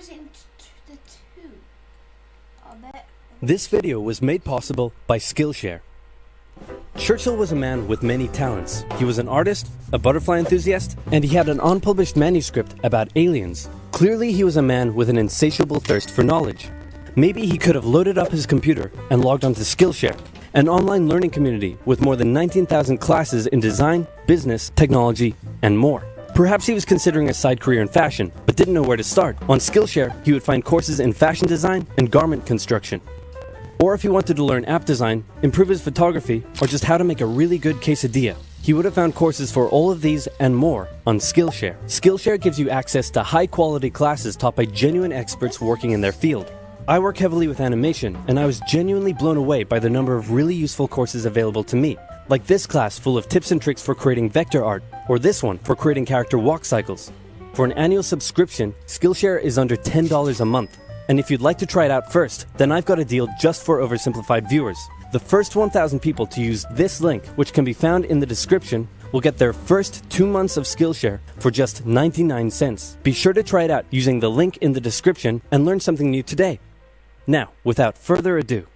into the two. I bet. This video was made possible by Skillshare. Churchill was a man with many talents. He was an artist, a butterfly enthusiast, and he had an unpublished manuscript about aliens. Clearly, he was a man with an insatiable thirst for knowledge. Maybe he could have loaded up his computer and logged onto Skillshare, an online learning community with more than 19,000 classes in design, business, technology, and more. Perhaps he was considering a side career in fashion, but didn't know where to start. On Skillshare, he would find courses in fashion design and garment construction. Or if he wanted to learn app design, improve his photography, or just how to make a really good quesadilla, he would have found courses for all of these and more on Skillshare. Skillshare gives you access to high-quality classes taught by genuine experts working in their field. I work heavily with animation, and I was genuinely blown away by the number of really useful courses available to me, like this class full of tips and tricks for creating vector art, or this one for creating character walk cycles. For an annual subscription, Skillshare is under $10 a month. And if you'd like to try it out first, then I've got a deal just for OverSimplified viewers. The first 1,000 people to use this link, which can be found in the description, will get their first 2 months of Skillshare for just 99 cents. Be sure to try it out using the link in the description and learn something new today. Now, without further ado.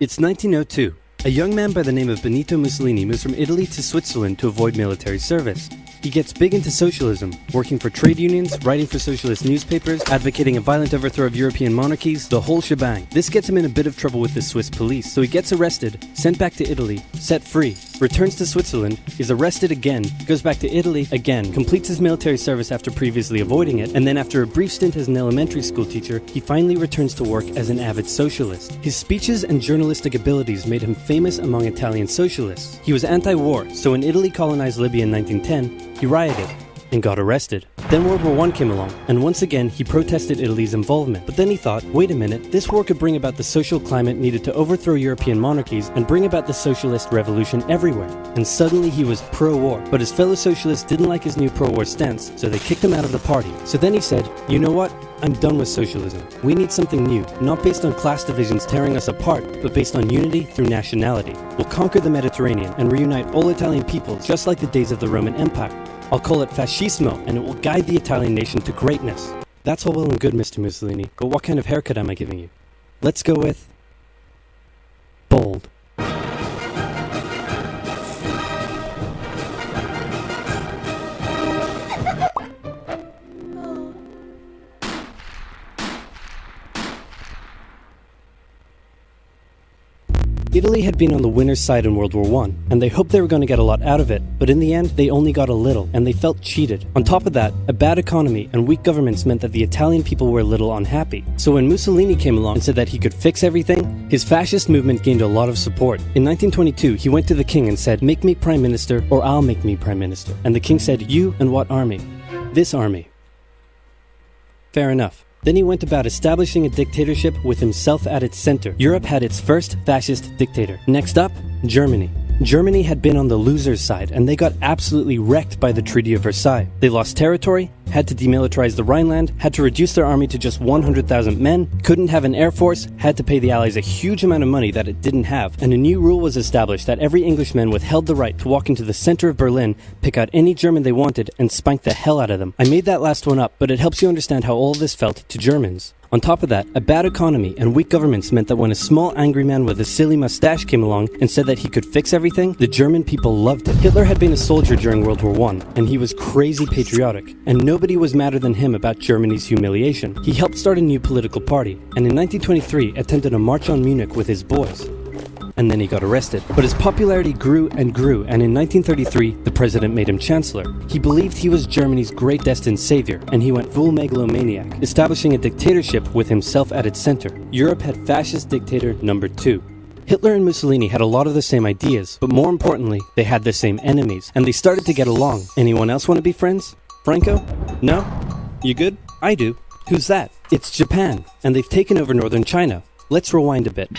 It's 1902. A young man by the name of Benito Mussolini moves from Italy to Switzerland to avoid military service. He gets big into socialism, working for trade unions, writing for socialist newspapers, advocating a violent overthrow of European monarchies, the whole shebang. This gets him in a bit of trouble with the Swiss police, so he gets arrested, sent back to Italy, set free, returns to Switzerland, is arrested again, goes back to Italy again, completes his military service after previously avoiding it, and then after a brief stint as an elementary school teacher, he finally returns to work as an avid socialist. His speeches and journalistic abilities made him famous among Italian socialists. He was anti-war, so when Italy colonized Libya in 1910, he rioted and got arrested. Then World War I came along, and once again he protested Italy's involvement. But then he thought, wait a minute, this war could bring about the social climate needed to overthrow European monarchies and bring about the socialist revolution everywhere. And suddenly he was pro-war, but his fellow socialists didn't like his new pro-war stance, so they kicked him out of the party. So then he said, you know what? I'm done with socialism. We need something new, not based on class divisions tearing us apart, but based on unity through nationality. We'll conquer the Mediterranean and reunite all Italian peoples just like the days of the Roman Empire. I'll call it fascismo, and it will guide the Italian nation to greatness. That's all well and good, Mr. Mussolini, but what kind of haircut am I giving you? Let's go with bold. Italy had been on the winner's side in World War I, and they hoped they were going to get a lot out of it, but in the end, they only got a little, and they felt cheated. On top of that, a bad economy and weak governments meant that the Italian people were a little unhappy. So when Mussolini came along and said that he could fix everything, his fascist movement gained a lot of support. In 1922, he went to the king and said, make me prime minister, or I'll make me prime minister. And the king said, you and what army? This army. Fair enough. Then he went about establishing a dictatorship with himself at its center. Europe had its first fascist dictator. Next up, Germany. Germany had been on the loser's side, and they got absolutely wrecked by the Treaty of Versailles. They lost territory, had to demilitarize the Rhineland, had to reduce their army to just 100,000 men, couldn't have an air force, had to pay the Allies a huge amount of money that it didn't have, and a new rule was established that every Englishman withheld the right to walk into the center of Berlin, pick out any German they wanted, and spank the hell out of them. I made that last one up, but it helps you understand how all of this felt to Germans. On top of that, a bad economy and weak governments meant that when a small angry man with a silly mustache came along and said that he could fix everything, the German people loved it. Hitler had been a soldier during World War I, and he was crazy patriotic, and nobody was madder than him about Germany's humiliation. He helped start a new political party, and in 1923 attempted a march on Munich with his boys. And then he got arrested. But his popularity grew and grew, and in 1933, the president made him chancellor. He believed he was Germany's great destined savior, and he went full megalomaniac, establishing a dictatorship with himself at its center. Europe had fascist dictator number 2. Hitler and Mussolini had a lot of the same ideas, but more importantly, they had the same enemies, and they started to get along. Anyone else want to be friends? Franco? No? You good? I do. Who's that? It's Japan, and they've taken over northern China. Let's rewind a bit.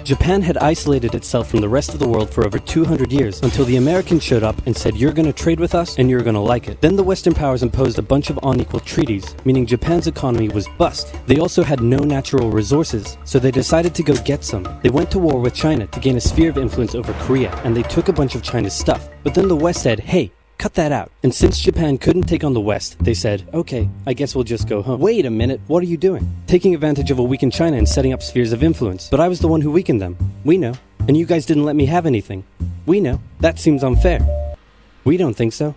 Japan had isolated itself from the rest of the world for over 200 years until the Americans showed up and said, you're going to trade with us and you're going to like it. Then the Western powers imposed a bunch of unequal treaties, meaning Japan's economy was bust. They also had no natural resources, so they decided to go get some. They went to war with China to gain a sphere of influence over Korea, and they took a bunch of China's stuff. But then the West said, hey, cut that out. And since Japan couldn't take on the West, they said, okay, I guess we'll just go home. Wait a minute, what are you doing? Taking advantage of a weakened China and setting up spheres of influence. But I was the one who weakened them. We know. And you guys didn't let me have anything. We know. That seems unfair. We don't think so.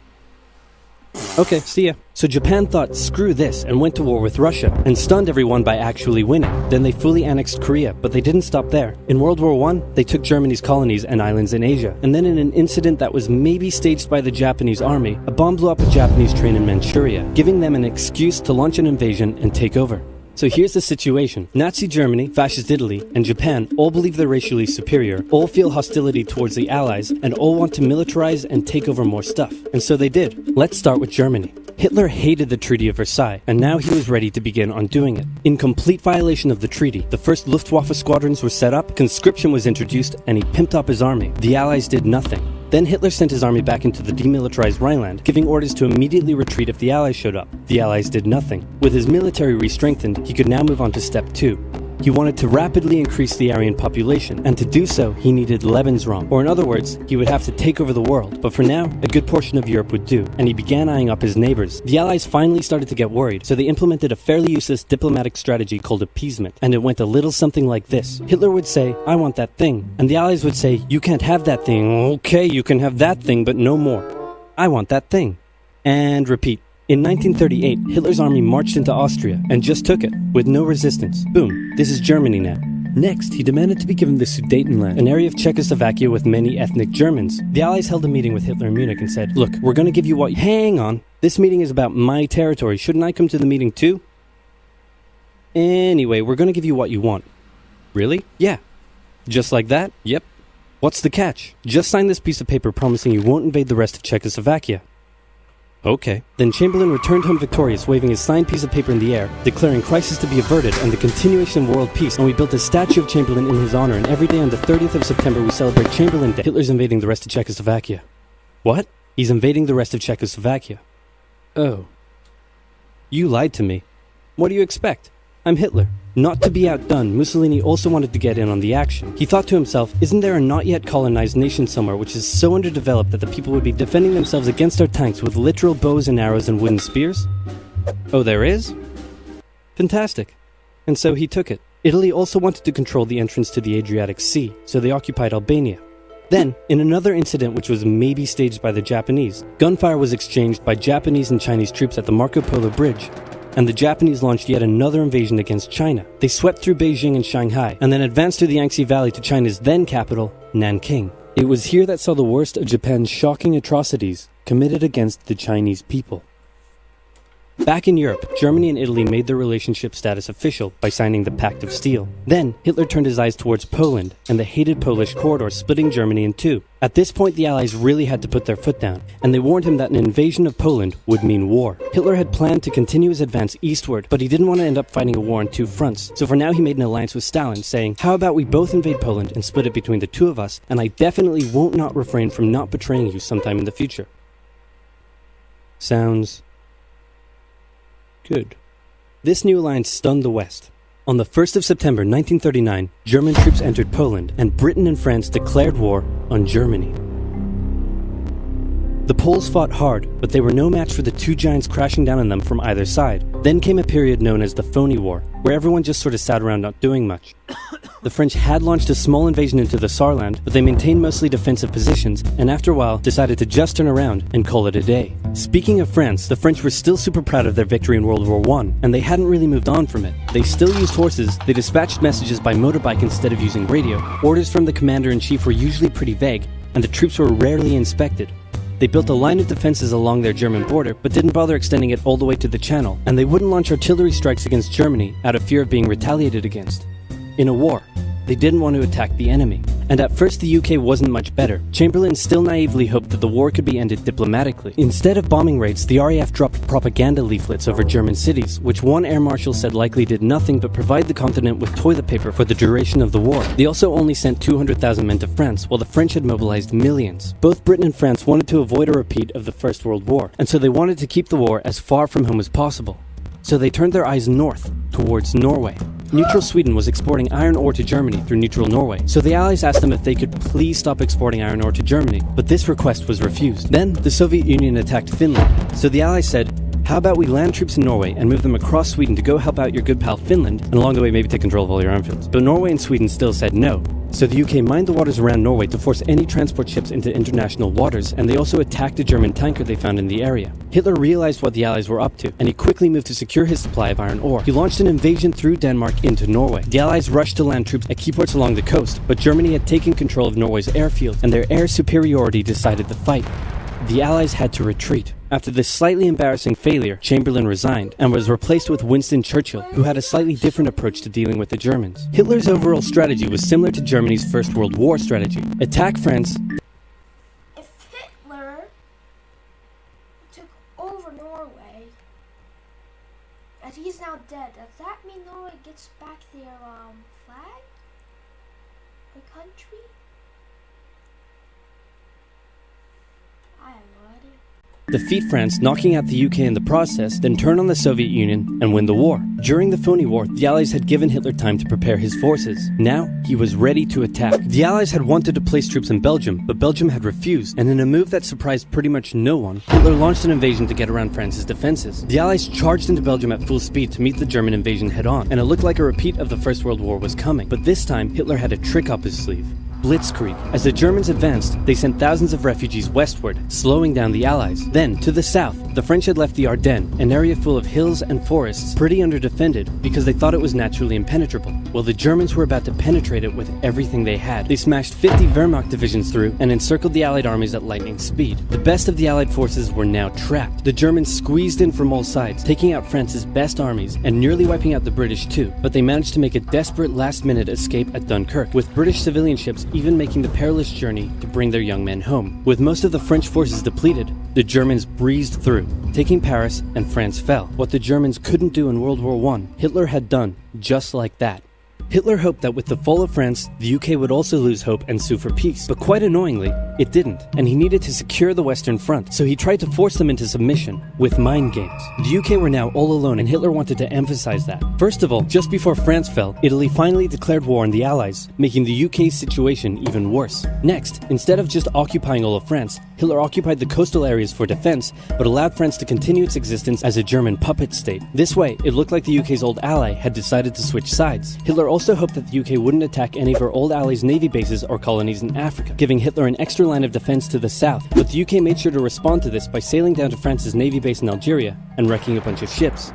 Okay, see ya. So Japan thought, screw this, and went to war with Russia, and stunned everyone by actually winning. Then they fully annexed Korea, but they didn't stop there. In World War I, they took Germany's colonies and islands in Asia, and then in an incident that was maybe staged by the Japanese army, a bomb blew up a Japanese train in Manchuria, giving them an excuse to launch an invasion and take over. So here's the situation. Nazi Germany, Fascist Italy, and Japan all believe they're racially superior, all feel hostility towards the Allies, and all want to militarize and take over more stuff. And so they did. Let's start with Germany. Hitler hated the Treaty of Versailles, and now he was ready to begin undoing it. In complete violation of the treaty, the first Luftwaffe squadrons were set up, conscription was introduced, and he pimped up his army. The Allies did nothing. Then Hitler sent his army back into the demilitarized Rhineland, giving orders to immediately retreat if the Allies showed up. The Allies did nothing. With his military re-strengthened, he could now move on to step 2. He wanted to rapidly increase the Aryan population, and to do so, he needed Lebensraum, or in other words, he would have to take over the world. But for now, a good portion of Europe would do, and he began eyeing up his neighbors. The Allies finally started to get worried, so they implemented a fairly useless diplomatic strategy called appeasement, and it went a little something like this. Hitler would say, I want that thing, and the Allies would say, you can't have that thing. Okay, you can have that thing, but no more. I want that thing. And repeat. In 1938, Hitler's army marched into Austria and just took it, with no resistance. Boom, this is Germany now. Next, he demanded to be given the Sudetenland, an area of Czechoslovakia with many ethnic Germans. The Allies held a meeting with Hitler in Munich and said, look, we're going to give you what... Hang on, this meeting is about my territory. Shouldn't I come to the meeting too? Anyway, we're going to give you what you want. Really? Yeah. Just like that? Yep. What's the catch? Just sign this piece of paper promising you won't invade the rest of Czechoslovakia. Okay. Then Chamberlain returned home victorious, waving his signed piece of paper in the air, declaring crisis to be averted and the continuation of world peace, and we built a statue of Chamberlain in his honor, and every day on the 30th of September we celebrate Chamberlain Day. Hitler's invading the rest of Czechoslovakia. What? He's invading the rest of Czechoslovakia. Oh. You lied to me. What do you expect? I'm Hitler. Not to be outdone, Mussolini also wanted to get in on the action. He thought to himself, isn't there a not yet colonized nation somewhere which is so underdeveloped that the people would be defending themselves against our tanks with literal bows and arrows and wooden spears? Oh, there is? Fantastic. And so he took it. Italy also wanted to control the entrance to the Adriatic Sea, so they occupied Albania. Then, in another incident which was maybe staged by the Japanese, gunfire was exchanged by Japanese and Chinese troops at the Marco Polo Bridge, and the Japanese launched yet another invasion against China. They swept through Beijing and Shanghai, and then advanced through the Yangtze Valley to China's then capital, Nanking. It was here that saw the worst of Japan's shocking atrocities committed against the Chinese people. Back in Europe, Germany and Italy made their relationship status official by signing the Pact of Steel. Then, Hitler turned his eyes towards Poland and the hated Polish corridor, splitting Germany in two. At this point, the Allies really had to put their foot down, and they warned him that an invasion of Poland would mean war. Hitler had planned to continue his advance eastward, but he didn't want to end up fighting a war on two fronts. So for now, he made an alliance with Stalin, saying, how about we both invade Poland and split it between the two of us, and I definitely won't not refrain from not betraying you sometime in the future. Sounds good. This new alliance stunned the West. On the 1st of September 1939, German troops entered Poland, and Britain and France declared war on Germany. The Poles fought hard, but they were no match for the two giants crashing down on them from either side. Then came a period known as the Phony War, where everyone just sort of sat around not doing much. The French had launched a small invasion into the Saarland, but they maintained mostly defensive positions, and after a while decided to just turn around and call it a day. Speaking of France, the French were still super proud of their victory in World War I, and they hadn't really moved on from it. They still used horses, they dispatched messages by motorbike instead of using radio, orders from the commander-in-chief were usually pretty vague, and the troops were rarely inspected. They built a line of defenses along their German border, but didn't bother extending it all the way to the Channel, and they wouldn't launch artillery strikes against Germany out of fear of being retaliated against. In a war, they didn't want to attack the enemy. And at first the UK wasn't much better. Chamberlain still naively hoped that the war could be ended diplomatically. Instead of bombing raids, the RAF dropped propaganda leaflets over German cities, which one air marshal said likely did nothing but provide the continent with toilet paper for the duration of the war. They also only sent 200,000 men to France, while the French had mobilized millions. Both Britain and France wanted to avoid a repeat of the First World War, and so they wanted to keep the war as far from home as possible. So they turned their eyes north, towards Norway. Neutral Sweden was exporting iron ore to Germany through neutral Norway, so the Allies asked them if they could please stop exporting iron ore to Germany, but this request was refused. Then, the Soviet Union attacked Finland, so the Allies said, how about we land troops in Norway and move them across Sweden to go help out your good pal Finland, and along the way maybe take control of all your airfields. But Norway and Sweden still said no. So the UK mined the waters around Norway to force any transport ships into international waters, and they also attacked a German tanker they found in the area. Hitler realized what the Allies were up to, and he quickly moved to secure his supply of iron ore. He launched an invasion through Denmark into Norway. The Allies rushed to land troops at key ports along the coast, but Germany had taken control of Norway's airfield, and their air superiority decided the fight. The Allies had to retreat. After this slightly embarrassing failure, Chamberlain resigned and was replaced with Winston Churchill, who had a slightly different approach to dealing with the Germans. Hitler's overall strategy was similar to Germany's First World War strategy. Attack France. If Hitler took over Norway, and he's now dead, does that mean Norway gets back their flag? The country? I have no idea. Defeat France, knocking out the UK in the process, then turn on the Soviet Union and win the war. During the phony war, the Allies had given Hitler time to prepare his forces. Now, he was ready to attack. The Allies had wanted to place troops in Belgium, but Belgium had refused, and in a move that surprised pretty much no one, Hitler launched an invasion to get around France's defenses. The Allies charged into Belgium at full speed to meet the German invasion head-on, and it looked like a repeat of the First World War was coming. But this time, Hitler had a trick up his sleeve. Blitzkrieg. As the Germans advanced, they sent thousands of refugees westward, slowing down the Allies. Then, to the south, the French had left the Ardennes, an area full of hills and forests, pretty underdefended because they thought it was naturally impenetrable. Well, the Germans were about to penetrate it with everything they had. They smashed 50 Wehrmacht divisions through and encircled the Allied armies at lightning speed. The best of the Allied forces were now trapped. The Germans squeezed in from all sides, taking out France's best armies and nearly wiping out the British too, but they managed to make a desperate last-minute escape at Dunkirk, with British civilian ships even making the perilous journey to bring their young men home. With most of the French forces depleted, the Germans breezed through, taking Paris, and France fell. What the Germans couldn't do in World War I, Hitler had done just like that. Hitler hoped that with the fall of France, the UK would also lose hope and sue for peace. But quite annoyingly, it didn't, and he needed to secure the Western Front, so he tried to force them into submission with mind games. The UK were now all alone, and Hitler wanted to emphasize that. First of all, just before France fell, Italy finally declared war on the Allies, making the UK's situation even worse. Next, instead of just occupying all of France, Hitler occupied the coastal areas for defense, but allowed France to continue its existence as a German puppet state. This way, it looked like the UK's old ally had decided to switch sides. Hitler also hoped that the UK wouldn't attack any of her old allies' navy bases or colonies in Africa, giving Hitler an extra line of defense to the south. But the UK made sure to respond to this by sailing down to France's navy base in Algeria and wrecking a bunch of ships.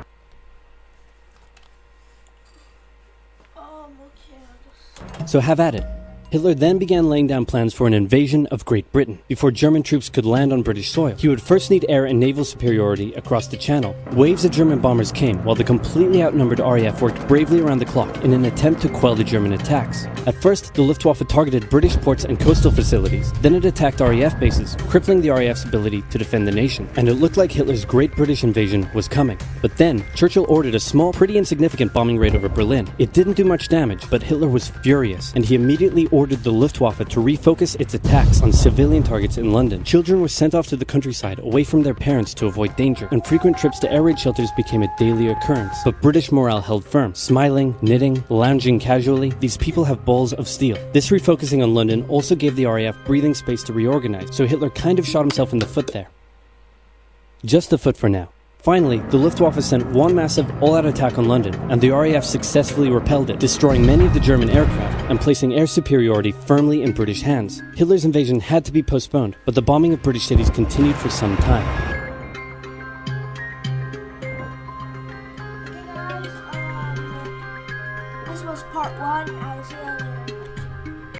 So have at it. Hitler then began laying down plans for an invasion of Great Britain. Before German troops could land on British soil, he would first need air and naval superiority across the Channel. Waves of German bombers came, while the completely outnumbered RAF worked bravely around the clock in an attempt to quell the German attacks. At first, the Luftwaffe targeted British ports and coastal facilities. Then it attacked RAF bases, crippling the RAF's ability to defend the nation. And it looked like Hitler's Great British invasion was coming. But then, Churchill ordered a small, pretty insignificant bombing raid over Berlin. It didn't do much damage, but Hitler was furious, and he immediately ordered the Luftwaffe to refocus its attacks on civilian targets in London. Children were sent off to the countryside away from their parents to avoid danger, and frequent trips to air raid shelters became a daily occurrence. But British morale held firm. Smiling, knitting, lounging casually, these people have balls of steel. This refocusing on London also gave the RAF breathing space to reorganize, so Hitler kind of shot himself in the foot there. Just the foot for now. Finally, the Luftwaffe sent one massive all-out attack on London, and the RAF successfully repelled it, destroying many of the German aircraft and placing air superiority firmly in British hands. Hitler's invasion had to be postponed, but the bombing of British cities continued for some time. Okay guys, this was part 1. I'll see you later.